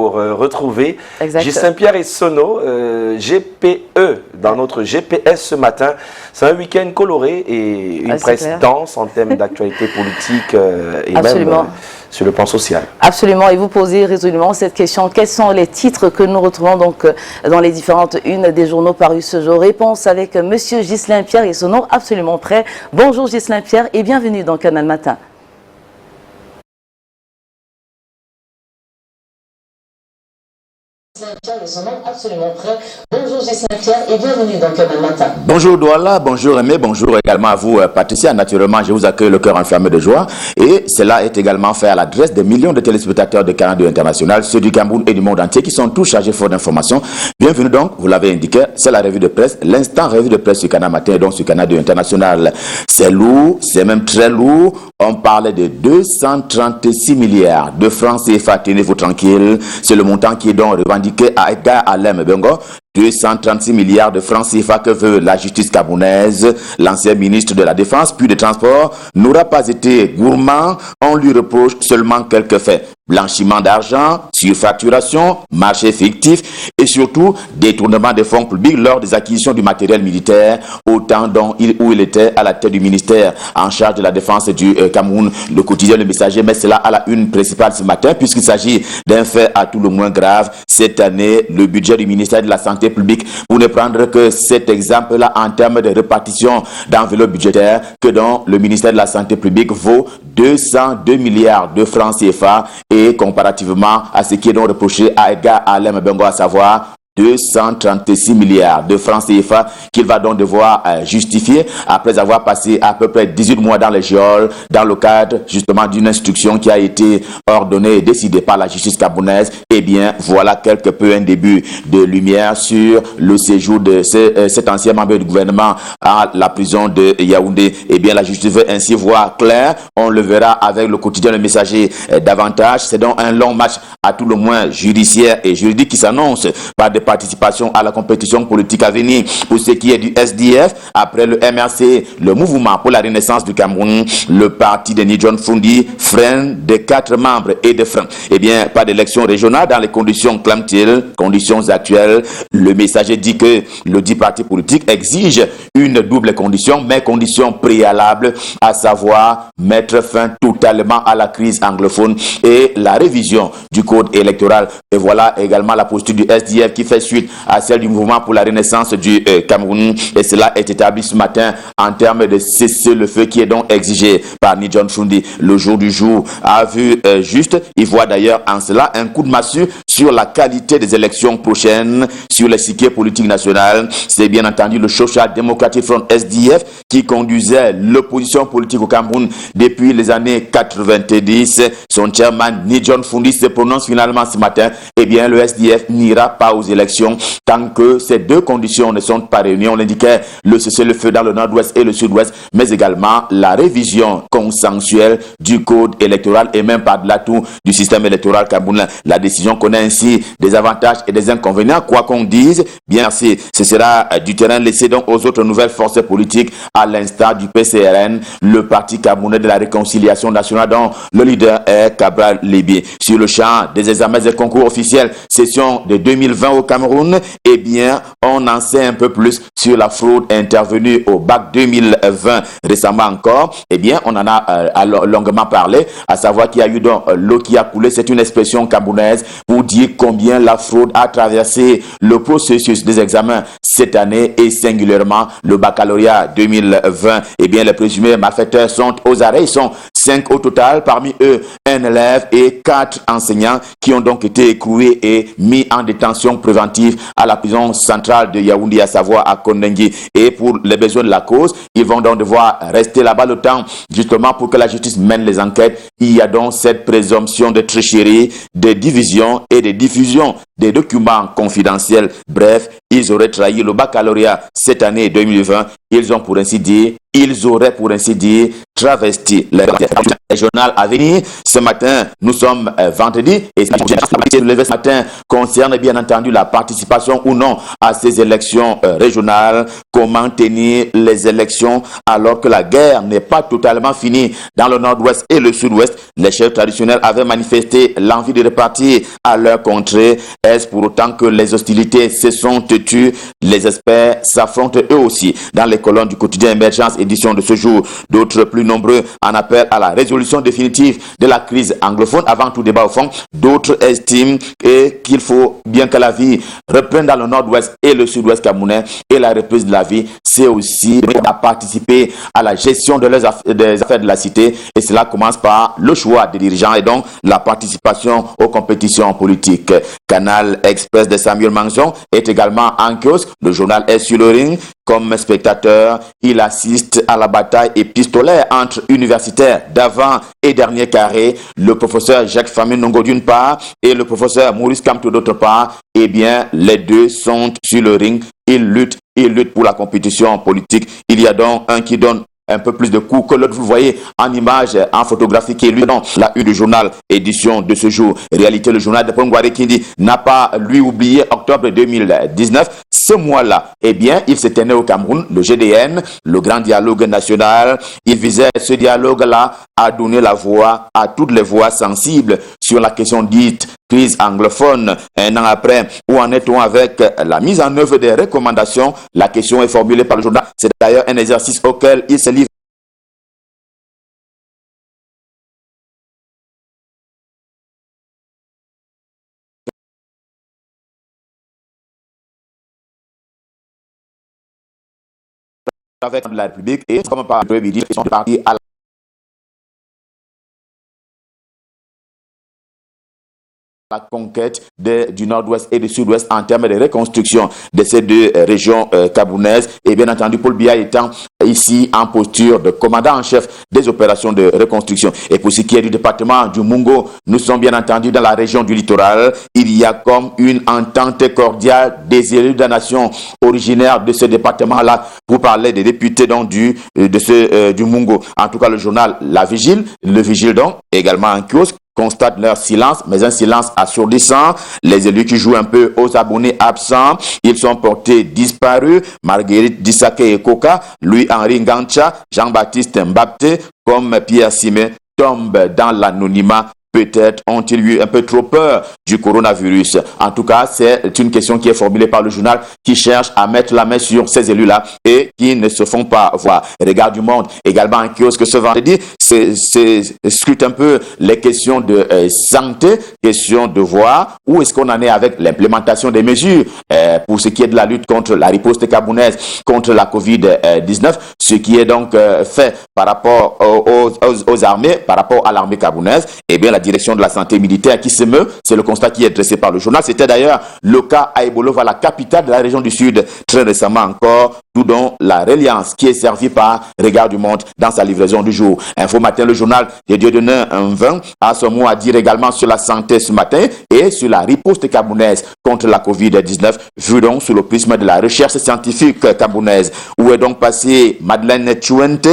pour retrouver Exact. Ghislain Pierre et Sono, GPE, dans notre GPS ce matin. C'est un week-end coloré et une presse dense en termes d'actualité politique et même sur le plan social. Absolument, et vous posez résolument cette question. Quels sont les titres que nous retrouvons donc dans les différentes unes des journaux parus ce jour? Réponse avec Monsieur Ghislain Pierre et Sono, absolument prêt. Bonjour Ghislain Pierre et bienvenue dans Canal Matin. Absolument prêt. Bonjour Ghislain Pierre et bienvenue dans Canal Matin. Bonjour Douala, bonjour Aimé, bonjour également à vous Patricia. Naturellement, je vous accueille le cœur enflammé de joie et cela est également fait à l'adresse des millions de téléspectateurs de Canal 2 International, ceux du Cameroun et du monde entier qui sont tous chargés fort d'informations. Bienvenue donc, vous l'avez indiqué, c'est la revue de presse, l'instant revue de presse sur Canal Matin et donc sur Canal 2 International. C'est lourd, c'est même très lourd. On parle de 236 milliards de francs CFA, tenez-vous tranquille. C'est le montant qui est donc revendiqué à Edgar Alem Bengo. 236 milliards de francs CFA que veut la justice gabonaise. L'ancien ministre de la Défense puis des Transports n'aura pas été gourmand. On lui reproche seulement quelques faits. Blanchiment d'argent, surfacturation, marché fictif et surtout détournement des fonds publics lors des acquisitions du matériel militaire au temps où il était à la tête du ministère en charge de la défense du Cameroun. Le quotidien Le Messager met cela à la une principale ce matin puisqu'il s'agit d'un fait à tout le moins grave. Cette année, le budget du ministère de la Santé publique, pour ne prendre que cet exemple-là en termes de répartition d'enveloppe budgétaire, que donc le ministère de la Santé publique vaut 202 milliards de francs CFA et comparativement à ce qui est donc reproché à Edgar Alem Bengo, à savoir 236 milliards de francs CFA qu'il va donc devoir justifier après avoir passé à peu près 18 mois dans les geôles dans le cadre justement d'une instruction qui a été ordonnée et décidée par la justice gabonaise. Eh bien, voilà quelque peu un début de lumière sur le séjour de cet ancien membre du gouvernement à la prison de Yaoundé. Eh bien, la justice veut ainsi voir clair. On le verra avec le quotidien Le Messager davantage. C'est donc un long match à tout le moins judiciaire et juridique qui s'annonce par des participation à la compétition politique à venir. Pour ce qui est du SDF, après le MRC, le mouvement pour la renaissance du Cameroun, le parti de Nidjon Fundi freine de 4 membres et de frein. Eh bien, pas d'élection régionale dans les conditions, clame-t-il, conditions actuelles. Le Messager dit que le dit parti politique exige une double condition, mais condition préalable, à savoir mettre fin totalement à la crise anglophone et la révision du code électoral. Et voilà également la posture du SDF qui fait suite à celle du mouvement pour la renaissance du Cameroun, et cela est établi ce matin en termes de cessez-le-feu qui est donc exigé par Nidjon Fundi. Le jour du jour a vu juste, il voit d'ailleurs en cela un coup de massue sur la qualité des élections prochaines, sur l'échiquier politique national. C'est bien entendu le Social Democratic Front SDF qui conduisait l'opposition politique au Cameroun depuis les années 90. Son chairman Nidjon Fundi se prononce finalement ce matin. Eh bien, le SDF n'ira pas aux élections tant que ces deux conditions ne sont pas réunies. On l'indiquait, le cessez-le-feu dans le nord-ouest et le sud-ouest, mais également la révision consensuelle du code électoral et même par-delà tout du système électoral camerounais. La décision connaît ainsi des avantages et des inconvénients. Quoi qu'on dise, bien ce sera du terrain laissé donc aux autres nouvelles forces politiques, à l'instar du PCRN, le Parti camerounais de la réconciliation nationale dont le leader est Cabral Lébié. Sur le champ des examens et concours officiels, session de 2020 au Cameroun, eh bien, on en sait un peu plus sur la fraude intervenue au bac 2020. Récemment encore, eh bien, on en a longuement parlé, à savoir qu'il y a eu donc l'eau qui a coulé. C'est une expression camerounaise pour dire combien la fraude a traversé le processus des examens cette année et singulièrement le baccalauréat 2020. Eh bien, les présumés malfaiteurs sont aux arrêts. Ils sont 5 au total, parmi eux un élève et 4 enseignants qui ont donc été écroués et mis en détention préventive à la prison centrale de Yaoundé, à savoir à Kondengui. Et pour les besoins de la cause, ils vont donc devoir rester là-bas le temps justement pour que la justice mène les enquêtes. Il y a donc cette présomption de tricherie, de division et de diffusion des documents confidentiels. Bref, ils auraient trahi le baccalauréat cette année 2020. Ils auraient pour ainsi dire travesti. Le journal à venir, ce matin, nous sommes vendredi, et ce matin concerne bien entendu la participation ou non à ces élections régionales. Comment tenir les élections alors que la guerre n'est pas totalement finie dans le nord-ouest et le sud-ouest? Les chefs traditionnels avaient manifesté l'envie de repartir à leur contrée. Est-ce pour autant que les hostilités se sont tues? Les experts s'affrontent eux aussi dans les colonnes du quotidien Émergence, édition de ce jour. D'autres plus nombreux en appellent à la résolution définitive de la crise anglophone. Avant tout débat au fond, d'autres estiment qu'il faut bien que la vie reprenne dans le nord-ouest et le sud-ouest camerounais, et la reprise de la vie, c'est aussi à participer à la gestion de des affaires de la cité, et cela commence par le choix des dirigeants et donc la participation aux compétitions politiques. Canal Express de Samuel Manzon est également en kiosque. Le journal est sur le ring. Comme spectateur, il assiste à la bataille épistolaire entre universitaires d'avant et dernier carré, le professeur Jacques Famine Nongo d'une part et le professeur Maurice Kamto d'autre part. Eh bien, les deux sont sur le ring. Ils luttent pour la compétition politique. Il y a donc un qui donne un peu plus de coups que l'autre. Vous voyez en image, en photographie qui est lui dans la une du journal édition de ce jour. Réalité, le journal de Pongware Kindi n'a pas lui oublié octobre 2019. Ce mois-là, eh bien, il s'était né au Cameroun, le GDN, le grand dialogue national. Il visait ce dialogue-là à donner la voix à toutes les voix sensibles sur la question dite crise anglophone. Un an après, où en est-on avec la mise en œuvre des recommandations? La question est formulée par le journal. C'est d'ailleurs un exercice auquel il se livre. Avec la République et comme par le Premier ministre, ils sont partis à la conquête du nord-ouest et du sud-ouest en termes de reconstruction de ces deux régions camerounaises. Et bien entendu, Paul Biya étant ici en posture de commandant en chef des opérations de reconstruction. Et pour ce qui est du département du Mungo, nous sommes bien entendu dans la région du littoral. Il y a comme une entente cordiale des élus de la nation originaires de ce département-là pour parler des députés donc, du Mungo. En tout cas, le journal Le Vigile donc, également en kiosque, constate leur silence, mais un silence assourdissant. Les élus qui jouent un peu aux abonnés absents, ils sont portés disparus. Marguerite Dissake Koka, Louis-Henri Ngancha, Jean-Baptiste Mbapté, comme Pierre Simé, tombent dans l'anonymat. Peut-être ont-ils eu un peu trop peur du coronavirus. En tout cas, c'est une question qui est formulée par le journal qui cherche à mettre la main sur ces élus-là et qui ne se font pas voir. Regard du Monde, également en kiosque ce vendredi, scrute un peu les questions de santé, questions de voir où est-ce qu'on en est avec l'implémentation des mesures pour ce qui est de la lutte contre la riposte camerounaise, contre la Covid-19, ce qui est donc fait par rapport aux armées, par rapport à l'armée camerounaise. Eh bien, la direction de la santé militaire qui se meut, c'est le constat qui est dressé par le journal. C'était d'ailleurs le cas à Ebolova, la capitale de la région du Sud, très récemment encore, tout dont la reliance qui est servie par Regard du Monde dans sa livraison du jour. Info Matin, le journal des Dieudonné 20 a son mot à dire également sur la santé ce matin et sur la riposte camerounaise contre la Covid-19, vu donc sous le prisme de la recherche scientifique camerounaise. Où est donc passée Madeleine Chouente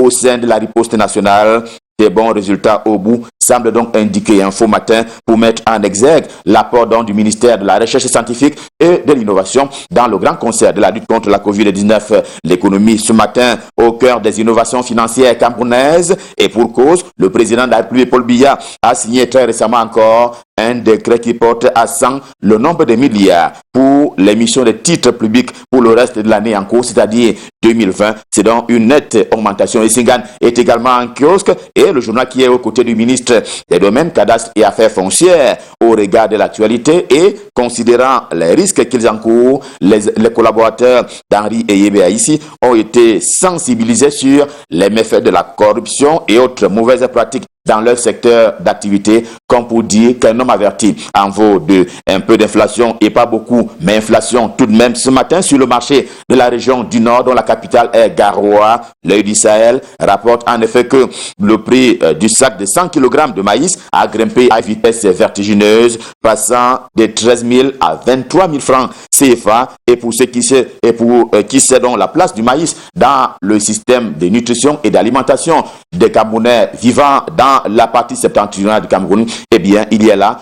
au sein de la riposte nationale? Des bons résultats au bout semble donc indiquer Info Matin pour mettre en exergue l'apport du ministère de la Recherche scientifique et de l'innovation dans le grand concert de la lutte contre la Covid-19. L'économie ce matin au cœur des innovations financières camerounaises et pour cause, le président de la République Paul Biya a signé très récemment encore un décret qui porte à 100 le nombre de milliards pour l'émission de titres publics pour le reste de l'année en cours, c'est-à-dire 2020. C'est donc une nette augmentation. Et Singan est également en kiosque et le journal qui est aux côtés du ministre des Domaines, Cadastre et Affaires foncières au regard de l'actualité et considérant les risques qu'ils encourent, les collaborateurs d'Henri Eyébéa ici ont été sensibilisés sur les méfaits de la corruption et autres mauvaises pratiques dans leur secteur d'activité, comme pour dire qu'un homme averti en vaut deux. Un peu d'inflation et pas beaucoup, mais inflation tout de même ce matin sur le marché de la région du Nord, dont la capitale capitale est Garoua. L'œil du Sahel rapporte en effet que le prix du sac de 100 kg de maïs a grimpé à vitesse vertigineuse, passant de 13 000 à 23 000 francs CFA. Et pour ceux qui sait donc la place du maïs dans le système de nutrition et d'alimentation des Camerounais vivant dans la partie septentrionale du Cameroun, eh bien, il y a là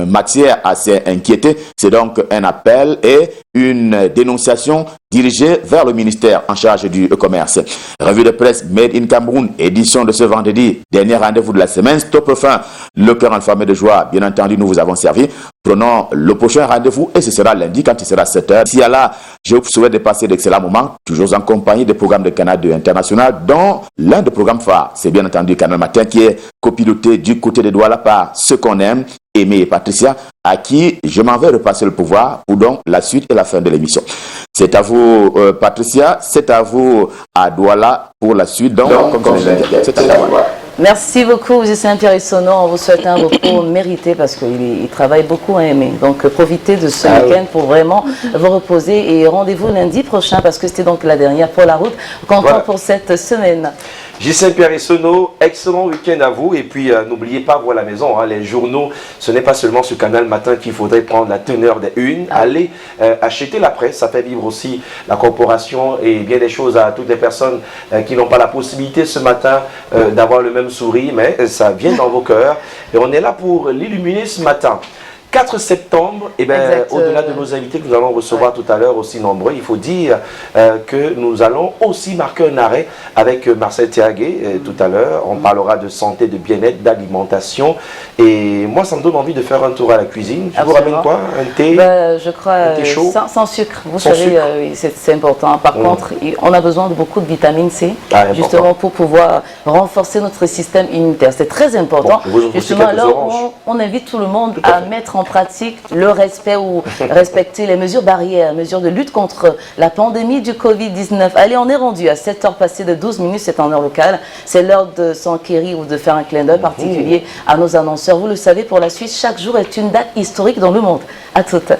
matière assez inquiétée. C'est donc un appel et une dénonciation dirigée vers le ministère en charge du commerce. Revue de presse Made in Cameroun, édition de ce vendredi, dernier rendez-vous de la semaine. Stop fin, le cœur enflammé de joie. Bien entendu, nous vous avons servi. Prenons le prochain rendez-vous et ce sera lundi quand il sera 7h. D'ici à là, je vous souhaite de passer d'excellents moments, toujours en compagnie des programmes de Canal 2 International, dont l'un des programmes phares, c'est bien entendu Canal Matin, qui est copiloté du côté de Douala par ceux qu'on aime, Aimé et Patricia, à qui je m'en vais repasser le pouvoir pour donc la suite et la fin de l'émission. C'est à vous, Patricia, c'est à vous à Douala pour la suite. Donc, c'est à vous. Merci beaucoup, Gislain Pierre-Essonneau. On vous souhaite un repos mérité parce qu'il travaille beaucoup à Aimé. Donc, profitez de ce week-end pour vraiment vous reposer et rendez-vous lundi prochain parce que c'était donc la dernière pour la route. Content pour cette semaine. Gislain Pierre-Essonneau, excellent week-end à vous. Et puis, n'oubliez pas, vous à la maison, hein, les journaux, ce n'est pas seulement ce Canal Matin qu'il faudrait prendre la teneur des unes. Allez acheter la presse, ça fait vivre aussi la corporation et bien des choses à toutes les personnes qui n'ont pas la possibilité ce matin d'avoir le même sourire, mais ça vient dans vos cœurs. Et on est là pour l'illuminer ce matin. 4 septembre, et au-delà de nos invités que nous allons recevoir tout à l'heure aussi nombreux, il faut dire que nous allons aussi marquer un arrêt avec Marcel Thiagué tout à l'heure. On parlera de santé, de bien-être, d'alimentation. Et moi, ça me donne envie de faire un tour à la cuisine. Je vous ramène quoi? Un thé? Je crois un thé chaud sans sucre. Vous savez, c'est important. Par contre, on a besoin de beaucoup de vitamine C, justement pour pouvoir renforcer notre système immunitaire. C'est très important. Justement, alors on invite tout le monde à mettre en pratique le respect ou respecter les mesures barrières, mesures de lutte contre la pandémie du Covid-19. Allez, on est rendu à 7h passées de 12 minutes, c'est en heure locale. C'est l'heure de s'enquérir ou de faire un clin d'œil particulier à nos annonceurs. Vous le savez, pour la Suisse, chaque jour est une date historique dans le monde. À toutes.